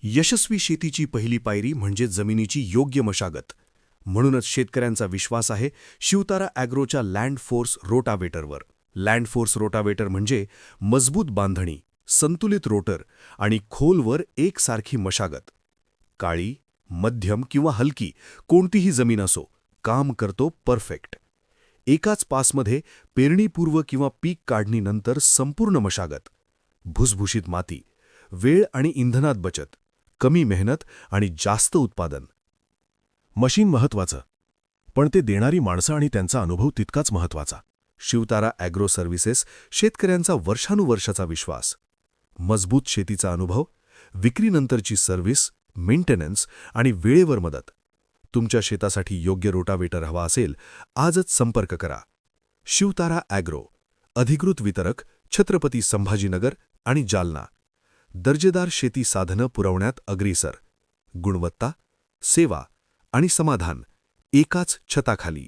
यशस्वी शेतीची पहिली पायरी म्हणजे जमिनीची योग्य मशागत. म्हणूनच शेतकऱ्यांचा विश्वास आहे शिवतारा ॲग्रोच्या लँड फोर्स रोटावेटरवर. लँड फोर्स रोटावेटर म्हणजे मजबूत बांधणी, संतुलित रोटर आणि खोलवर एकसारखी मशागत. काळी, मध्यम किंवा हलकी कोणतीही जमीन असो, काम करतो परफेक्ट. एकाच पासमध्ये पेरणीपूर्व किंवा पीक काढणीनंतर संपूर्ण मशागत. भुसभुशीत माती, वेळ आणि इंधनात बचत, कमी मेहनत आणि जास्त उत्पादन. मशीन महत्वाचं, पण ते देणारी माणसं आणि त्यांचा अनुभव तितकाच महत्वाचा. शिवतारा ॲग्रो सर्व्हिसेस शेतकऱ्यांचा वर्षानुवर्षाचा विश्वास. मजबूत शेतीचा अनुभव, विक्रीनंतरची सर्व्हिस, मेंटेनन्स आणि वेळेवर मदत. तुमच्या शेतासाठी योग्य रोटावेटर हवा असेल, आजच संपर्क करा. शिवतारा ॲग्रो, अधिकृत वितरक, छत्रपती संभाजीनगर आणि जालना. दर्जेदार शेती साधनं पुरवण्यात अग्रेसर. गुणवत्ता, सेवा आणि समाधान एकाच छताखाली.